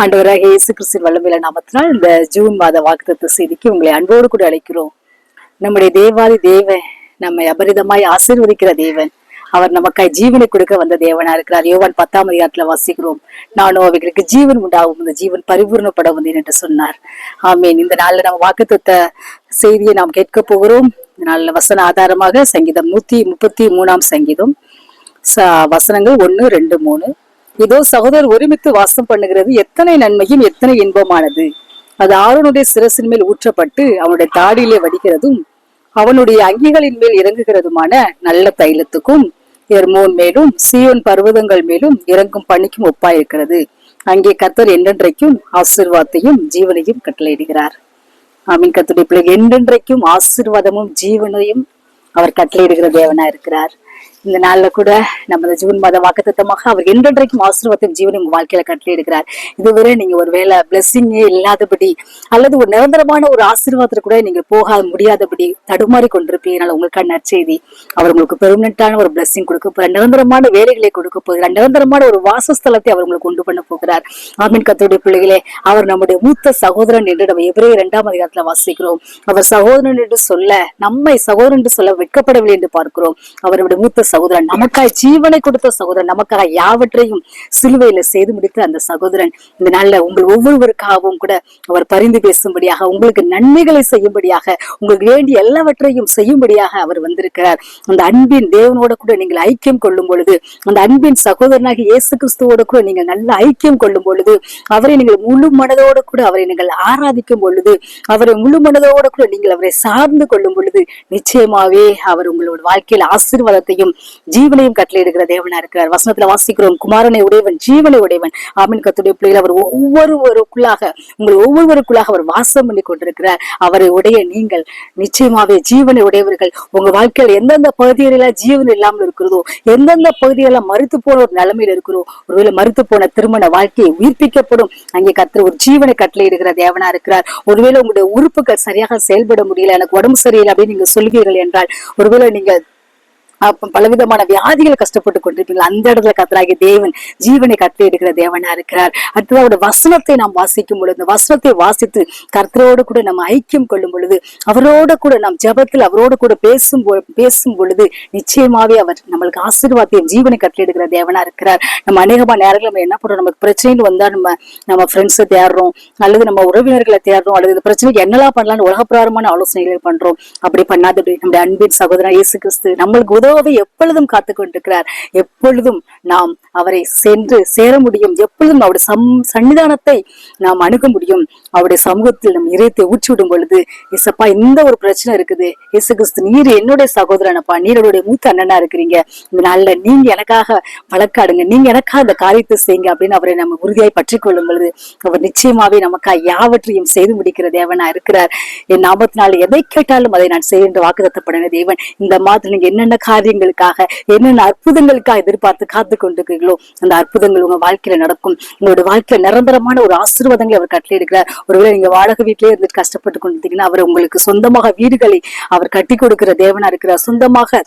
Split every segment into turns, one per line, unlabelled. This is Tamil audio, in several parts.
ஆண்டவராக இயேசு கிறிஸ்துவின் வல்லமையுள்ள நாமத்தினால் இந்த ஜூன் மாத வாக்குத்தத்த செய்திக்கு உங்களை அன்போடு கூட அழைக்கிறோம். நம்முடைய தேவாதி தேவன் நம்மை அபரிதமாய் ஆசீர்வதிக்கிற தேவன். அவர் நமக்காய் ஜீவனை கொடுக்க வந்த தேவனா இருக்கிறார். யோவான் 10ஆம் அதிகாரத்துல வாசிக்கிறோம், நானும் அவைகளுக்கு ஜீவன் உண்டாகும், இந்த ஜீவன் பரிபூர்ணப்பட வந்தேன் என்று சொன்னார். ஆமீன். இந்த நாள்ல நம்ம வாக்குத்தத்த செய்தியை நாம் கேட்க போகிறோம். இந்த நாள்ல வசன ஆதாரமாக சங்கீதம் 133ஆம் சங்கீதம் வசனங்கள் 1, 2, 3. இதோ சகோதரர் ஒருமித்து வாசம் பண்ணுகிறது எத்தனை நன்மையும் எத்தனை இன்பமானது. அது ஆரோனுடைய சிரசின் மேல் ஊற்றப்பட்டு அவனுடைய தாடியிலே வடிகிறதும் அவனுடைய அங்கிகளின் மேல் இறங்குகிறதுமான நல்ல தைலத்துக்கும் எர்மோன் மேலும் சீயோன் பர்வதங்கள் மேலும் இறங்கும் பணிக்கும் ஒப்பாயிருக்கிறது. அங்கே கர்த்தர் என்றென்றைக்கும் ஆசீர்வாதத்தையும் ஜீவனையும் கட்டளையிடுகிறார். ஆமீன். கர்த்தருடைய பிள்ளைகள் என்றென்றைக்கும் ஆசீர்வாதமும் ஜீவனையும் அவர் கட்டளையிடுகிற தேவனா இருக்கிறார். இந்த நாள்ல கூட நம்ம இந்த ஜூன் மாத வாக்குத்தத்தமாக அவர் என்றென்றைக்கும் ஆசீர்வாதம் ஜீவனை உங்க வாழ்க்கையில கட்டளையிடுகிறார். இதுவரை நீங்க ஒரு வேலை பிளெஸிங்கே இல்லாதபடி அல்லது ஒரு நிரந்தரமான ஒரு ஆசீர்வாதத்தை கூட நீங்க போக முடியாதபடி தடுமாறி கொண்டிருப்பீங்க. உங்களுக்கான நற்செய்தி, அவர் உங்களுக்கு பெர்மனன்டான ஒரு பிளெஸிங் கொடுக்க போகிறார், நிரந்தரமான வேலைகளை கொடுக்க போகிறார், நிரந்தரமான ஒரு வாசஸ்தலத்தை அவர் உங்களுக்கு கொண்டு பண்ண போகிறார். ஆமீன். கர்த்தருடைய பிள்ளைகளே, அவர் நம்முடைய மூத்த சகோதரன் என்று நம்ம எபிரேயர் 2ஆம் அதிகாரத்துல வாசிக்கிறோம். அவர் சகோதரன் என்று சொல்ல, நம்மை சகோதரன் என்று சொல்ல வெட்கப்படவில்லை என்று பார்க்கிறோம். அவருடைய மூத்த சகோதரன், நமக்காய் ஜீவனை கொடுத்த சகோதரன், நமக்காக யாவற்றையும் சிலுவையில செய்து முடித்த அந்த சகோதரன் இந்த நாள்ல உங்கள் ஒவ்வொருவருக்காகவும் கூட அவர் பரிந்து பேசும்படியாக, உங்களுக்கு நன்மைகளை செய்யும்படியாக, உங்களுக்கு வேண்டிய எல்லாவற்றையும் செய்யும்படியாக அவர் வந்திருக்கிறார். அந்த அன்பின் தேவனோட கூட நீங்கள் ஐக்கியம் கொள்ளும் பொழுது, அந்த அன்பின் சகோதரனாக இயேசு கிறிஸ்துவோட கூட நீங்கள் நல்ல ஐக்கியம் கொள்ளும் பொழுது, அவரை நீங்கள் முழு மனதோட கூட அவரை நீங்கள் ஆராதிக்கும் பொழுது, அவரை முழு மனதோட கூட நீங்கள் அவரை சார்ந்து கொள்ளும் பொழுது, நிச்சயமாவே அவர் உங்களோட வாழ்க்கையில் ஆசீர்வாதத்தையும் ஜீவனையும் கட்டளையிடுகிற தேவனா இருக்கிறார். வசனத்துல வாசிக்கிறோம், குமாரனை உடையவன் ஜீவனை உடையவன். ஆமீன். கர்த்தருடைய பிள்ளைகள், அவர் உங்கள் ஒவ்வொருவருக்குள்ளாக அவர் வாசம் பண்ணி கொண்டிருக்கிறார். அவரை உடைய நீங்கள் நிச்சயமாவே ஜீவனை உடையவர்கள். உங்க வாழ்க்கையில் எந்தெந்த பகுதிகளெல்லாம் ஜீவன் இல்லாமல் இருக்கிறதோ, எந்தெந்த பகுதிகளெல்லாம் மறுத்து போன ஒரு நிலைமையில இருக்கிறோம், ஒருவேளை மறுத்து போன திருமண வாழ்க்கையை உயிர்ப்பிக்கப்படும். அங்கே கர்த்தர் ஒரு ஜீவனை கட்டளையிடுகிற தேவனா இருக்கிறார். ஒருவேளை உங்களுடைய உறுப்புகள் சரியாக செயல்பட முடியல, எனக்கு உடம்பு சரியில்லை அப்படின்னு நீங்க சொல்வீர்கள் என்றால், ஒருவேளை நீங்கள் பலவிதமான வியாதிகள் கஷ்டப்பட்டு கொண்டிருப்பீங்களா, அந்த இடத்துல கர்த்தராகிய தேவன் ஜீவனை கட்டளையிடுகிற தேவனா இருக்கிறார். அடுத்தது அவருடைய வசனத்தை நாம் வாசிக்கும் பொழுது, இந்த வசனத்தை வாசித்து கர்த்தரோடு கூட நம்ம ஐக்கியம் கொள்ளும் பொழுது, அவரோட கூட நாம் ஜெபத்தில் அவரோடு கூட பேசும் பொழுது, நிச்சயமாவே அவர் நம்மளுக்கு ஆசீர்வாதத்தையும் ஜீவனை கட்டளையிடுகிற தேவனா இருக்கிறார். நம்ம அநேகமான நேரங்கள் நம்ம என்ன பண்றோம், நமக்கு பிரச்சனைன்னு வந்தா நம்ம ஃப்ரெண்ட்ஸை தேடுறோம், அல்லது நம்ம உறவினர்களை தேடுறோம், அல்லது இந்த பிரச்சனைக்கு என்னெல்லாம் பண்ணலாம்னு உலகப்பிரகாரமான ஆலோசனைகளை பண்றோம். அப்படி பண்ணாதபடி நம்முடைய அன்பின் சகோதரன் இயேசு கிறிஸ்து நம்மளுக்கு எப்பொழுதும் காத்து கொண்டிருக்கிறார். எப்பொழுதும் நாம் அவரை சென்று சேர முடியும், எப்பொழுதும் அவருடைய சன்னிதானத்தை நாம் அணுக முடியும். அவருடைய சமூகத்தில் நம் இதயத்தை ஊற்றி விடும் பொழுது, இசப்பா இந்த ஒரு பிரச்சனை இருக்குது, இயேசு கிறிஸ்து நீர் என்னுடைய சகோதரனப்பா, நீருடைய மூத்த அண்ணனா இருக்கிறீங்க, இந்த நாள்ல நீங்க எனக்காக வழக்காடுங்க, நீங்க எனக்காக இந்த காரியத்தை செய்யுங்க அப்படின்னு அவரை நம்ம உறுதியாய் பற்றி கொள்ளும் பொழுது, அவர் நிச்சயமாவே நமக்காக யாவற்றையும் செய்து முடிக்கிற தேவனா இருக்கிறார். என் நாமத்தினால எதை கேட்டாலும் அதை நான் செய்ய என்று வாக்குத்தத்தப்படின தேவன். இந்த மாதிரி நீங்க என்னென்ன காரியங்களுக்காக, என்னென்ன அற்புதங்களுக்காக எதிர்பார்த்து காத்து கொண்டிருக்கிறீர்களோ, அந்த அற்புதங்கள் உங்க வாழ்க்கையில நடக்கும். உங்களுடைய வாழ்க்கையில நிரந்தரமான ஒரு ஆசீர்வாதங்களை அவர் கட்டளையிடுகிறார். ஒருவேளை நீங்க வாடகை வீட்டிலேயே இருந்துட்டு கஷ்டப்பட்டு கொண்டிருந்தீங்கன்னா, அவர் உங்களுக்கு சொந்தமாக வீடுகளை அவர் கட்டி கொடுக்கிற தேவனா இருக்கிறார். சொந்தமாக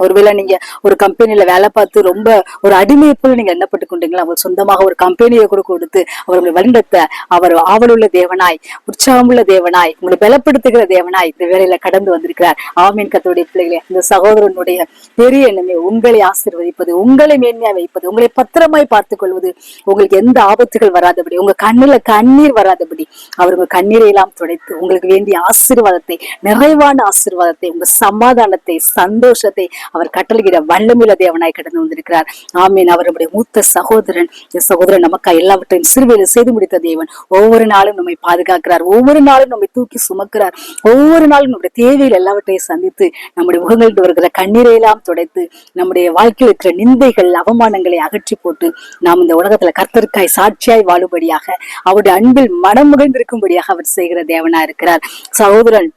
ஒருவேளை நீங்க ஒரு கம்பெனில வேலை பார்த்து ரொம்ப ஒரு அடிமையை போல நீங்க எண்ணப்பட்டு கொண்டீங்களா, அவர் சொந்தமாக ஒரு கம்பெனியை கூட கொடுத்து அவர்களை வழிநடத்த அவர் ஆவலுள்ள தேவனாய், உற்சாகமுள்ள தேவனாய், உங்களை பலப்படுத்துகிற தேவனாய் இந்த வேலையில கடந்து வந்திருக்கிறார். ஆமீன். கர்த்தருடைய பிள்ளைகளே, இந்த சகோதரனுடைய பெரிய எண்ணமே உங்களை ஆசீர்வதிப்பது, உங்களை மேன்மையா வைப்பது, உங்களை பத்திரமாய் பார்த்துக் கொள்வது, உங்களுக்கு எந்த ஆபத்துகள் வராதபடி, உங்க கண்ணுல கண்ணீர் வராதபடி அவர் உங்க கண்ணீரை எல்லாம் துடைத்து உங்களுக்கு வேண்டிய ஆசீர்வாதத்தை, நிறைவான ஆசீர்வாதத்தை, உங்க சமாதானத்தை, சந்தோஷத்தை அவர் கட்டளையிட வல்லமையுள்ள தேவனாய் கடந்து வந்திருக்கிறார். ஆமீன். அவருடைய மூத்த சகோதரன், சகோதரன் நமக்காக எல்லாவற்றையும் சிறுவையில செய்து முடித்த தேவன். ஒவ்வொரு நாளும் நம்மை பாதுகாக்கிறார், ஒவ்வொரு நாளும் நம்மை தூக்கி சுமக்கிறார், ஒவ்வொரு நாளும் நம்முடைய தேவையில் எல்லாவற்றையும் சந்தித்து நம்முடைய முகங்கள் வருகிற கண்ணீரை எல்லாம் துடைத்து நம்முடைய வாழ்க்கையில் இருக்கிற நிந்தைகள், அவமானங்களை அகற்றி போட்டு நாம் இந்த உலகத்துல கர்த்தருக்காய் சாட்சியாய் வாழும்படியாக, அவருடைய அன்பில் மனம் முகழ்ந்திருக்கும்படியாக அவர் செய்கிற தேவனா இருக்கிறார். சகோதரன்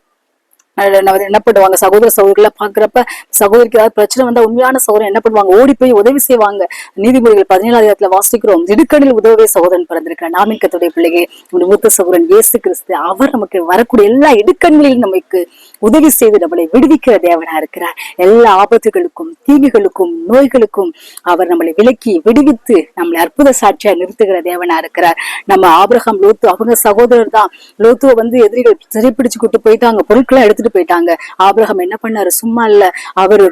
என்ன பண்ணுவாங்க, சகோதரர்களை பாக்குறப்ப சகோதரிக்கு ஏதாவது பிரச்சனை வந்தா உண்மையான சகோதரன் என்ன பண்ணுவாங்க, ஓடி போய் உதவி செய்வாங்க. நீதிமொழிகள் 17ஆம் அதிகாரத்துல வாசிக்கிறோம், திடுக்கணில் உதவிய சகோதரன் பிறந்திருக்கிறார். ஆமீன். கர்த்தருடைய பிள்ளையே, மூத்த சகோதரன் இயேசு கிறிஸ்து அவர் நமக்கு வரக்கூடிய எல்லா இடுக்கண்களிலும் நமக்கு உதவி செய்து நம்மளை விடுவிக்கிற தேவனா இருக்கிறார். எல்லா ஆபத்துகளுக்கும் தீங்குகளுக்கும் நோய்களுக்கும் அவர் நம்மளை விலக்கி விடுவித்து நம்மளை அற்புத சாட்சியா நிறுத்துகிற தேவனா இருக்கிறார். நம்ம ஆபிரகாம் லோத்து அவங்க சகோதரர் தான். லோத்துவை எதிரிகள் சிறைப்பிடிச்சு கூட்டு போயிட்டாங்க, பொருட்களை எடுத்துட்டு போயிட்டாங்க. ஆபிரகாம் என்ன பண்ணாரு? சும்மா இல்ல, அவரு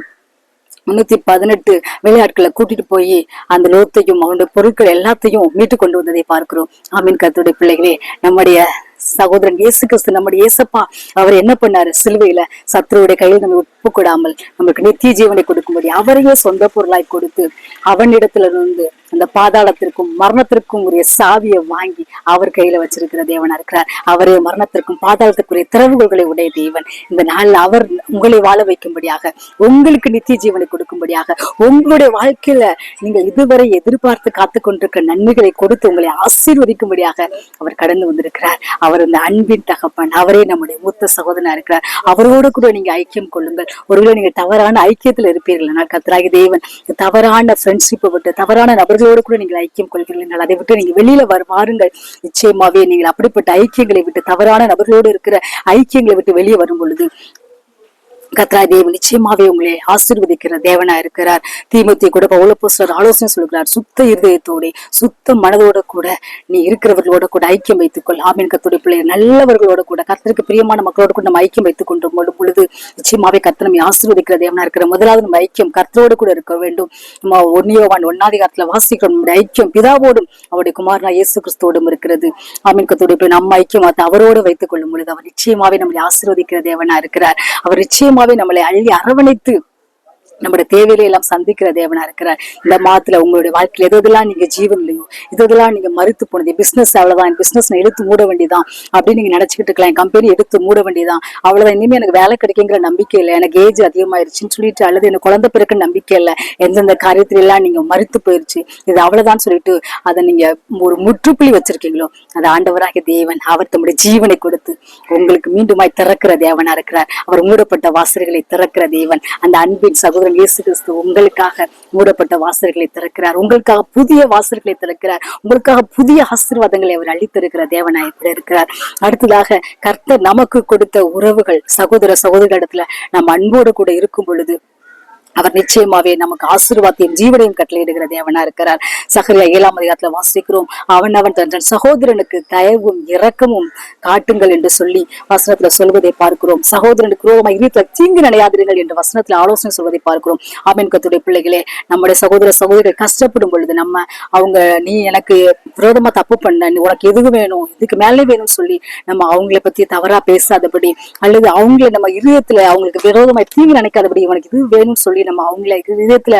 318 வெளியாட்களை கூட்டிட்டு போய் அந்த லோத்தையும் அவனுடைய பொருட்கள் எல்லாத்தையும் மீட்டு கொண்டு வந்ததை பார்க்கிறோம். ஆமீன். கர்த்தருடைய பிள்ளைகளே, நம்முடைய சகோதரன் இயேசு கிறிஸ்து, நம்முடைய இயேசப்பா, அவர் என்ன பண்ணாரு? சிலுவையில சத்துருவுடைய கையில் நம்ம ஒப்புக்கூடாமல் நமக்கு நித்திய ஜீவனை கொடுக்கும்படி அவரையே சொந்த பொருளாய் கொடுத்து அவனிடத்துல இருந்து அந்த பாதாளத்திற்கும் மரணத்திற்கும் உரிய சாவியை வாங்கி அவர் கையில வச்சிருக்கிற தேவனா இருக்கிறார். அவரே மரணத்திற்கும் பாதாளத்துக்குரிய திறவுகோல்களை உடைய தேவன். இந்த நாளில் அவர் உங்களை வாழ வைக்கும்படியாக, உங்களுக்கு நித்திய ஜீவனை கொடுக்கும்படியாக, உங்களுடைய வாழ்க்கையில நீங்கள் இதுவரை எதிர்பார்த்து காத்து கொண்டிருக்கிற நன்மைகளை கொடுத்து உங்களை ஆசீர்வதிக்கும்படியாக அவர் கடந்து வந்திருக்கிறார். அவர் இந்த அன்பின் தகப்பன், அவரே நம்முடைய மூத்த சகோதரனா இருக்கிறார். அவரோடு கூட நீங்க ஐக்கியம் கொள்ளுங்கள். ஒருவேளை நீங்க தவறான ஐக்கியத்துல இருப்பீர்கள், ஆனால் கர்த்தராகிய தேவன் தவறான ஃப்ரெண்ட்ஷிப்பை விட்டு, தவறான நபர்களோடு கூட நீங்கள் ஐக்கியம் கொள்கிறீர்கள், அதை விட்டு நீங்க வெளியில வாருங்கள். நிச்சயமாவே நீங்கள் அப்படிப்பட்ட ஐக்கியங்களை விட்டு, தவறான நபர்களோடு இருக்கிற ஐக்கியங்களை விட்டு வெளியே வரும் பொழுது கர்த்தராகிய தேவன் நிச்சயமாவே உங்களை ஆசீர்வதிக்கிற தேவனா இருக்கிறார். தீமோத்தேயு கூட பவுல் அப்போஸ்தலர் ஆலோசனை சொல்கிறார். சுத்த இருதயத்தோட சுத்த மனதோட கூட நீ இருக்கிறவர்களோட கூட ஐக்கியம் வைத்துக்கொள். ஆமீன். கர்த்தருடைய பிள்ளைகள் நல்லவர்களோட கூட, கர்த்தருக்கு பிரியமான மக்களோட கூட நம்ம ஐக்கியம் வைத்துக் கொண்டு பொழுது நிச்சயமாவே கர்த்தர் நம்மை ஆசீர்வதிக்கிற தேவனா இருக்கிற. முதலாவது நம்ம ஐக்கியம் கர்த்தரோடு கூட இருக்க வேண்டும். நம்ம 1 யோவான் 1 வாசிக்கிறோம். நம்முடைய ஐக்கியம் பிதாவோடும் அவருடைய குமாரனா இயேசு கிறிஸ்துவோடும் இருக்கிறது. ஆமீன். கர்த்தருடைய பிள்ளை நம்ம ஐக்கியம் அவரோடு வைத்துக் கொள்ளும் பொழுது அவர் நிச்சயமாவே நம்மளை ஆசீர்வதிக்கிற தேவனா இருக்கிறார். அவர் நிச்சயமாவே நம்மளை அள்ளி அரவணைத்து நம்முடைய தேவையில எல்லாம் சந்திக்கிற தேவனா இருக்கிறார். இந்த மாதத்துல உங்களுடைய வாழ்க்கையில எதெல்லாம் நீங்க ஜீவன் இல்லையோ, இதெல்லாம் நீங்க மறுத்து போனது, பிசினஸ் அவ்வளவுதான், பிசினஸ் நான் எடுத்து மூட வேண்டியதான் அப்படின்னு நீங்க நினைச்சுக்கிட்டு இருக்கலாம். என் கம்பெனி எடுத்து மூட வேண்டியதான், அவ்வளவுதான், இனிமே எனக்கு வேலை கிடைக்குங்கிற நம்பிக்கை இல்லை, எனக்கு ஏஜ் அதிகமாயிருச்சுன்னு சொல்லிட்டு, அல்லது எனக்கு குழந்தை பிறகு நம்பிக்கை இல்லை, எந்தெந்த காரியத்துல எல்லாம் நீங்க மறுத்து போயிருச்சு, இது அவ்வளவுதான் சொல்லிட்டு அதை நீங்க ஒரு முற்றுப்புள்ளி வச்சிருக்கீங்களோ, அது ஆண்டவராகிய தேவன் அவர் தம்முடைய ஜீவனை கொடுத்து உங்களுக்கு மீண்டுமாய் திறக்கிற தேவனா இருக்கிறார். அவர் மூடப்பட்ட வாசல்களை திறக்கிற தேவன். அந்த அன்பின் சகோதரன் இயேசு கிறிஸ்து உங்களுக்காக மூடப்பட்ட வாசல்களை திறக்கிறார். உங்களுக்காக புதிய வாசல்களை திறக்கிறார். உங்களுக்காக புதிய ஆசீர்வாதங்களை அவர் அளித்திருக்கிற தேவனாய் இருக்கிறார். அடுத்ததாக கர்த்தர் நமக்கு கொடுத்த உறவுகள், சகோதர சகோதரிகளிடத்துல நம்ம அன்போடு கூட இருக்கும் பொழுது அவர் நிச்சயமாவே நமக்கு ஆசீர்வாதத்தையும் ஜீவனையும் கட்டளையிடுகிற தேவனா இருக்கிறார். சகரியா 7 வாசிக்கிறோம். அவன் தன் சகோதரனுக்கு தயவும் இரக்கமும் காட்டுங்கள் என்று சொல்லி வசனத்துல சொல்வதை பார்க்கிறோம். சகோதரனுக்கு ரோகமா இருக்க தீங்கு நினையாதிருங்கள் என்று வசனத்துல ஆலோசனை சொல்வதை பார்க்கிறோம். ஆமென். கர்த்தருடைய பிள்ளைகளே, நம்முடைய சகோதர சகோதரிகள் கஷ்டப்படும் பொழுது அவங்க நீ எனக்கு விரோதமா தப்பு பண்ண, உனக்கு எதுக்கு வேணும், இதுக்கு மேலே வேணும்னு சொல்லி நம்ம அவங்களை பத்தி தவறா பேசாதபடி, அல்லது அவங்களை நம்ம இதயத்துல அவங்களுக்கு விரோதமா தீங்கு நினைக்காதபடி, உனக்கு இது வேணும்னு சொல்லி நம்ம அவங்களை இதயத்துல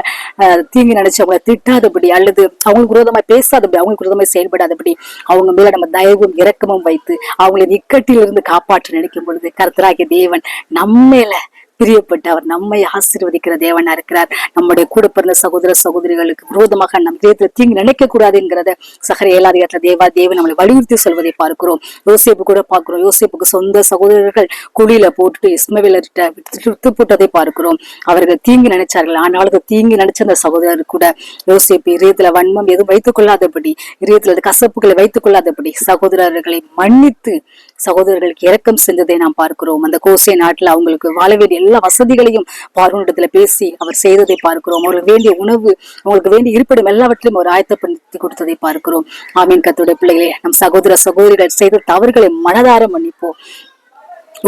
தீங்கு நினைச்சு அவங்களை திட்டாதபடி, அல்லது அவங்களுக்கு விரோதமா பேசாதபடி, அவங்களுக்கு விரோதமா செயல்படாதபடி அவங்க மேல நம்ம தயவும் இரக்கமும் வைத்து அவங்களை இக்கட்டிலிருந்து காப்பாற்ற நினைக்கும் பொழுது கர்த்தராகிய தேவன் நம்மேல பிரியப்பட்டு அவர் நம்மை ஆசீர்வதிக்கிற தேவனா இருக்கிறார். நம்முடைய கூட பிறந்த சகோதர சகோதரிகளுக்கு விரோதமாக நம் இதயத்துல தீங்கு நினைக்க கூடாது என்கிறத சகரியா 7 தேவன் நம்மளை வலியுறுத்தி சொல்வதை பார்க்கிறோம். யோசேப்பு கூட பார்க்கிறோம். யோசேப்புக்கு சொந்த சகோதரர்கள் குழியில போட்டுட்டு இஸ்மவேலர்கிட்ட விட்டு போட்டதை பார்க்கிறோம். அவர்கள் தீங்கு நினைச்சார்கள். ஆனாலும் தீங்கு நினைச்ச அந்த சகோதரர் கூட யோசேப்பு இதயத்துல வன்மம் எதுவும் வைத்துக் கொள்ளாதபடி, இதயத்துல கசப்புகளை வைத்துக் கொள்ளாதபடி சகோதரர்களை மன்னித்து சகோதரர்களுக்கு இரக்கம் செஞ்சதை நாம் பார்க்கிறோம். அந்த கோசே நாட்டுல அவங்களுக்கு வாழ வேண்டிய எல்லா வசதிகளையும் பார்வோனிடத்துல பேசி அவர் செய்ததை பார்க்கிறோம். அவங்களுக்கு வேண்டிய உணவு, அவங்களுக்கு வேண்டிய இருப்பிடம் எல்லாவற்றையும் அவர் ஆயத்தப்படுத்தி கொடுத்ததை பார்க்கிறோம். ஆமீன். கர்த்தருடைய பிள்ளைகளே, நம் சகோதர சகோதரிகள் செய்த தவறுகளை மனதார மன்னிப்போம்.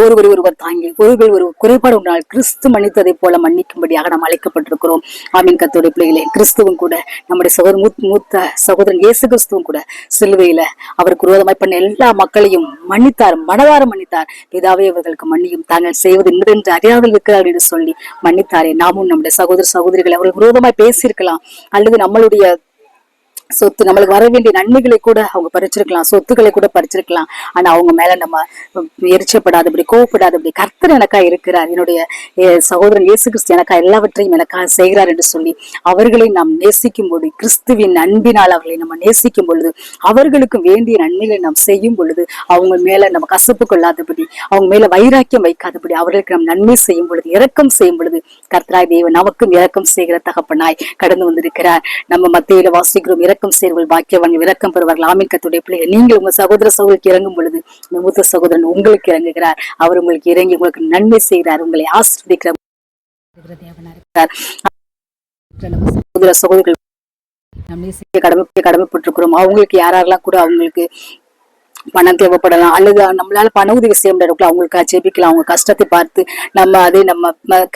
ஒருவர் தாங்கி ஒரு குறைபாடு உண்டால் கிறிஸ்து மன்னித்ததை போல மன்னிக்கும்படியாக நாம் அழைக்கப்பட்டிருக்கிறோம். ஆமீன். கர்த்தருடைய பிள்ளைகளே, கிறிஸ்துவும் கூட நம்முடைய மூத்த சகோதரன் இயேசு கிறிஸ்துவும் கூட சிலுவையில அவருக்கு விரோதமாய் பண்ண எல்லா மக்களையும் மன்னித்தார், மனதார மன்னித்தார். பிதாவே அவர்களுக்கு மன்னியும், தாங்கள் செய்வது இன்னதென்று அறியாமல் இருக்கிறார்கள் என்று சொல்லி மன்னித்தாரே. நாமும் நம்முடைய சகோதர சகோதரிகள் அவர்கள் விரோதமாய் பேசியிருக்கலாம், அல்லது நம்மளுடைய சொத்து, நம்மளுக்கு வர வேண்டிய நன்மைகளை கூட அவங்க பறிச்சிருக்கலாம், சொத்துக்களை கூட பறிச்சிருக்கலாம். ஆனா அவங்க மேல நம்ம எரிச்சப்படாதபடி, கோவப்படாதபடி, கர்த்தர் எனக்கா இருக்கிறார், என்னுடைய சகோதரன் இயேசு கிறிஸ்து எனக்கா எல்லாவற்றையும் எனக்கா செய்கிறார் என்று சொல்லி அவர்களை நாம் நேசிக்கும் பொழுது, கிறிஸ்துவின் அன்பினால் அவர்களை நம்ம நேசிக்கும் பொழுது, அவர்களுக்கு வேண்டிய நன்மைகளை நாம் செய்யும் பொழுது, அவங்க மேல நம்ம கசப்பு கொள்ளாதபடி, அவங்க மேல வைராக்கியம் வைக்காதபடி, அவர்களுக்கு நாம் நன்மை செய்யும் பொழுது, இரக்கம் செய்யும் பொழுது கர்த்தராய் தேவன் நமக்கும் இரக்கம் செய்கிற தகப்பனாய் கடந்து வந்திருக்கிறார். நம்ம மத்தியில வாசிக்கிறோம், இரக்கம் செய்வர்கள் பாக்கியவான்கள், இரக்கம் பெறுவார்கள். ஆமீன். கர்த்தருடைய பிள்ளைகள், நீங்கள் உங்க சகோதர சகோதரிக்கு இறங்கும் பொழுது மூத்த சகோதரன் உங்களுக்கு இறங்குகிறார். அவர் உங்களுக்கு இறங்கி உங்களுக்கு நன்மை செய்கிறார், உங்களை ஆசீர்வதிக்கிற தேவனா இருக்கிறார். நம்ம சகோதர சகோதரிகள் நம்மளே செய்ய கடமைப்பட்டிருக்கிறோம். அவங்களுக்கு யாரெல்லாம் கூட அவங்களுக்கு பணம் தேவைப்படலாம், அல்லது நம்மளால பண உதவி செய்ய முடியாது, அவங்களுக்காக ஜெபிக்கலாம். அவங்க கஷ்டத்தை பார்த்து நம்ம அதை நம்ம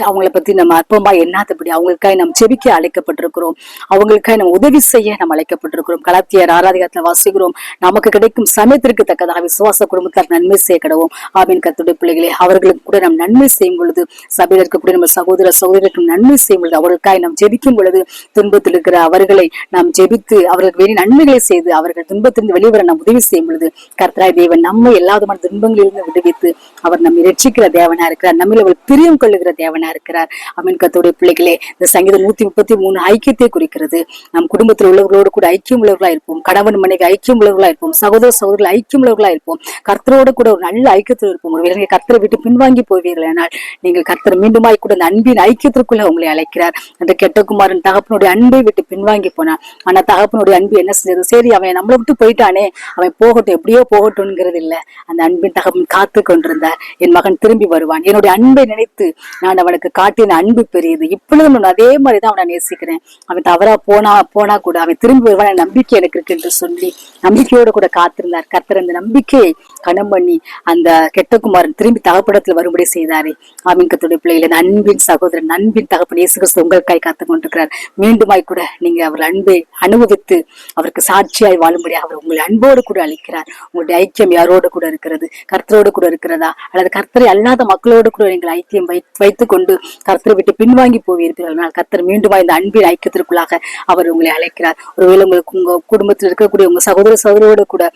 அவங்கள பத்தி நம்ம அற்பமா எண்ணாதபடி அவங்களுக்காக நம்ம ஜெபிக்க அழைக்கப்பட்டிருக்கிறோம். அவங்களுக்காக நம்ம உதவி செய்ய நம்ம அழைக்கப்பட்டிருக்கிறோம். கலாத்தியர் 6 வாசிக்கிறோம், நமக்கு கிடைக்கும் சமயத்திற்கு தக்கதாக விசுவாச குடும்பத்தார் நன்மை செய்ய கடவோம். ஆமீன். கர்த்தருடைய பிள்ளைகளே, அவர்களுக்கு கூட நம்ம நன்மை செய்யும் பொழுது, சபையில் இருக்கக்கூடிய நம்ம சகோதர சகோதரிகளுக்கு நன்மை செய்யும் பொழுது, அவர்களுக்காக நாம் ஜெபிக்கும் பொழுது, துன்பத்தில் இருக்கிற அவர்களை நாம் ஜெபித்து அவர்களுக்கு வெளி நன்மைகளை செய்து அவர்கள் துன்பத்திலிருந்து வெளிவர நாம் உதவி செய்யும் பொழுது, கர்த்தராய் தேவன் நம்மை எல்லா விதமான துன்பங்களிலிருந்து விடுவித்து அவர் நம்மை ரட்சிக்கிற தேவனா இருக்கிறார். நம்மில் அவர் பிரியம் கொள்ளுகிற தேவனா இருக்கிறார். ஆமீன். கர்த்தருடைய பிள்ளைகளே, இந்த சங்கீதம் 133 ஐக்கியத்தை குறிக்கிறது. நம் குடும்பத்தில் உள்ளவர்களோடு கூட ஐக்கியம் உள்ளவர்களா இருப்போம். கணவன் மனைவி ஐக்கியம் உள்ளவர்களா இருப்போம். சகோதர சகோதரர்கள் ஐக்கியம் உள்ளவர்களா இருப்போம். கர்த்தரோடு கூட ஒரு நல்ல ஐக்கியத்தில் இருப்போம். ஒரு வேளை கர்த்தரை விட்டு பின்வாங்கி போவீர்கள் ஆனால் நீங்கள் கர்த்தர் மீண்டுமாய் கூட அந்த அன்பின் ஐக்கியத்திற்குள்ள உங்களை அழைக்கிறார். அந்த கெட்ட குமாரன் தகப்பனுடைய அன்பை விட்டு பின்வாங்கி போனான். ஆனா தகப்பனுடைய அன்பு என்ன செஞ்சது? சரி, அவன் நம்மளை விட்டு போயிட்டானே, அவன் போகட்டும், எப்படியோ போகட்டும்ங்கிறது இல்ல. அந்த அன்பின் தகப்பன் காத்து கொண்டிருந்தார். என் மகன் திரும்பி வருவான், என்னுடைய அன்பை நினைத்து நான் அவனுக்கு காட்டின அன்பு பெரியது, இப்பொழுதும் நான் அதே மாதிரிதான் அவனை நேசிக்கிறேன். அவன் தவறா போனா கூட அவன் திரும்பி வருவான், நம்பிக்கை எனக்கு இருக்கு என்று சொல்லி நம்பிக்கையோடு கூட காத்திருந்தார். கர்த்தர் அந்த நம்பிக்கையை கனம் பண்ணி அந்த கெட்ட குமாரன் திரும்பி தகப்படத்தில் வரும்படி செய்தாரே. ஆமீன். கர்த்தருடைய பிள்ளைகளை, அன்பின் சகோதரன் அன்பின் தகப்பன் இயேசு கிறிஸ்து உங்களுக்காய் காத்து கொண்டிருக்கிறார். மீண்டுமாய் கூட நீங்க அவர் அன்பை அனுபவித்து அவருக்கு சாட்சியாய் வாழும்படியாக அவர் உங்களை அன்போடு கூட அளிக்கிறார். உங்களுடைய ஐக்கியம் யாரோடு கூட இருக்கிறது? கர்த்தரோடு கூட இருக்கிறதா, அல்லது கர்த்தரை அல்லாத மக்களோடு கூட நீங்கள் ஐக்கியம் வைத்துக் கொண்டு கர்த்தரை விட்டு பின்வாங்கி போவீர்கள்? கர்த்தர் மீண்டும் இந்த அன்பின் ஐக்கியத்திற்குள்ளாக அவர் உங்களை அழைக்கிறார். ஒருவேளை உங்களுக்கு உங்க குடும்பத்தில் இருக்கக்கூடிய உங்க சகோதர சகோதரோடு கூட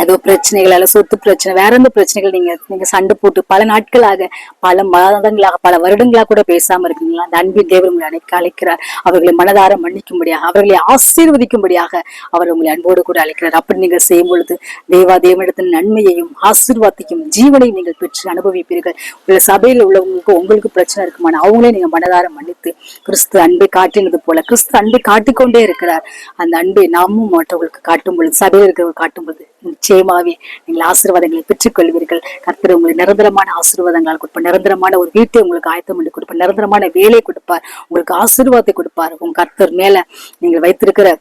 ஏதோ பிரச்சனைகள், அல்ல சொத்து பிரச்சனை, வேற எந்த பிரச்சனைகள் நீங்க சண்டை போட்டு பல நாட்களாக, பல மாதங்களாக, பல வருடங்களாக கூட பேசாம இருக்கீங்களா? அந்த அன்பின் தேவன் உங்களை அழைக்கிறார். அவர்களை மனதார மன்னிக்கும்படியாக, அவர்களை ஆசீர்வதிக்கும்படியாக அவர் உங்களை அன்போடு கூட அழைக்கிறார். அப்படி நீங்கள் செய்யும் பொழுது தேவனிடத்தின் நன்மையையும் ஆசீர்வாதத்தையும் ஜீவனையும் நீங்கள் பெற்று அனுபவிப்பீர்கள். உள்ள சபையில் உள்ளவங்களுக்கு உங்களுக்கு பிரச்சனை இருக்குமான அவங்களே நீங்க மனதார மன்னித்து கிறிஸ்து அன்பை காட்டினது போல கிறிஸ்து அன்பை காட்டிக்கொண்டே இருக்கிறார். அந்த அன்பை நாமும் மற்றவர்களுக்கு காட்டும் பொழுது, சபையில் இருக்கிறவர்கள் காட்டும் பொழுது நிச்சயமாவே நீங்கள் ஆசீர்வாதங்களை பெற்றுக் கொள்வீர்கள். கர்த்தர் உங்களுக்கு நிரந்தரமான ஆசீர்வாதங்கள் கொடுப்பார். நிரந்தரமான ஒரு வீட்டை உங்களுக்கு ஆயத்தம் பண்ணி கொடுப்பார். நிரந்தரமான வேலை கொடுப்பார். உங்களுக்கு ஆசீர்வாதத்தை கொடுப்பார். உங்க கர்த்தர் மேல நீங்கள் வைத்திருக்கிற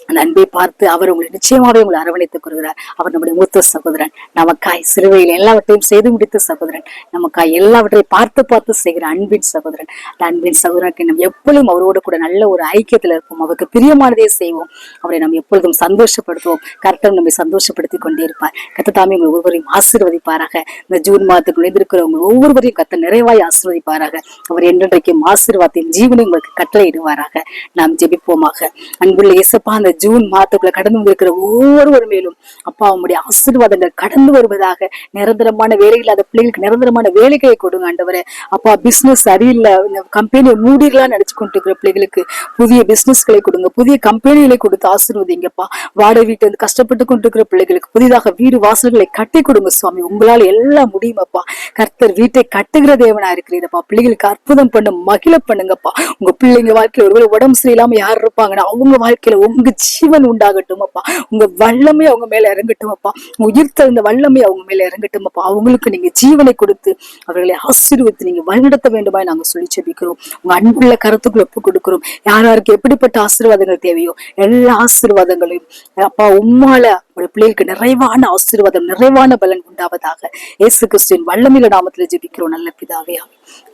அந்த அன்பை பார்த்து அவர் உங்களை நிச்சயமாவே உங்களை அரவணைத்துக் கொள்கிறார். அவர் நம்முடைய மூத்த சகோதரன், நமக்காய் சிலுவையில் எல்லாவற்றையும் செய்து முடித்த சகோதரன், நமக்காய் எல்லாவற்றையும் பார்த்து செய்கிற அன்பின் சகோதரன். அந்த அன்பின் சகோதரனுக்கு நம்ம எப்பொழுதும் அவரோடு கூட நல்ல ஒரு ஐக்கியத்துல இருப்போம். அவருக்கு பிரியமானதே செய்வோம். அவரை நம்ம எப்பொழுதும் சந்தோஷப்படுத்துவோம். கர்த்தர் நம்மை சந்தோஷப்படுத்தி கொண்டே இருப்பார். கர்த்தர் தாமே உங்கள் ஒவ்வொருவரையும் ஆசீர்வதிப்பாராக. இந்த ஜூன் மாதத்துக்கு நுழைந்திருக்கிறவங்க ஒவ்வொருவரையும் கர்த்தர் நிறைவாய் ஆசீர்வதிப்பாராக. அவர் என்றென்றைக்கும் ஆசீர்வாதத்தையும் ஜீவனை உங்களுக்கு கட்டளையிடுவாராக. நாம் ஜெபிப்போமாக. அன்புள்ள இயேசப்பா, அந்த ஜூன் மாதத்துக்குள்ள கடந்து வந்திருக்கிற ஒவ்வொருவர் மேலும் அப்பா உங்களுடைய ஆசீர்வாதங்கள் கடந்து வருவதாக. நிரந்தரமான வேலை இல்லாத பிள்ளைகளுக்கு நிரந்தரமான வேலைகளை கொடுங்க ஆண்டவரே. அப்பா, பிசினஸ் சரியில்லை, கம்பெனியை மூடிடலாம் நினைச்சு கொண்டு இருக்கிற பிள்ளைகளுக்கு புதிய பிசினஸ்களை கொடுங்க, புதிய கம்பெனிகளை கொடுத்து ஆசீர்வதிங்கப்பா. வாடகை வீட்டு வந்து கஷ்டப்பட்டு கொண்டு இருக்கிற பிள்ளைகளுக்கு புதிதாக வீடு வாசல்களை கட்டி கொடுங்க சுவாமி. உங்களால் எல்லாம் முடியுமாப்பா. கர்த்தர் வீட்டை கட்டுகிற தேவனா இருக்கிறீரப்பா. பிள்ளைகளுக்கு அற்புதம் பண்ண மகிழ பண்ணுங்கப்பா. உங்க பிள்ளைங்க வாழ்க்கையில ஒருவேளை உடம்பு சரியில்லாம யார் இருப்பாங்கன்னா அவங்க வாழ்க்கையில உங்க ஜீவன் உண்டாகட்டும் அப்பா. உங்க வல்லமை அவங்க மேல இறங்கட்டும் அப்பா. உயிர் தகுந்த வல்லமை அவங்க மேல இறங்கட்டும் அப்பா. அவங்களுக்கு நீங்க ஜீவனை கொடுத்து அவர்களை ஆசீர்வதித்து நீங்க வழிநடத்த வேண்டுமா நாங்க சொல்லி செபிக்கிறோம். உங்க அன்புள்ள கருத்துக்களை ஒப்பு கொடுக்கிறோம். யாருக்கு எப்படிப்பட்ட ஆசீர்வாதங்கள் தேவையோ எல்லா ஆசீர்வாதங்களையும் அப்பா உம்மால ஒரு பிள்ளைகளுக்கு நிறைவான ஆசீர்வாதம், நிறைவான பலன் உண்டாவதாக. இயேசு கிறிஸ்துவின் வல்லமையில நாமத்துல ஜெபிக்கிறோம் நல்ல பிதாவே.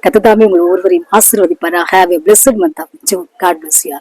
கர்த்தர் தாமே உங்கள் ஒவ்வொருவரையும் ஆசீர்வதிப்பாராக. Have a blessed month of June. God bless you.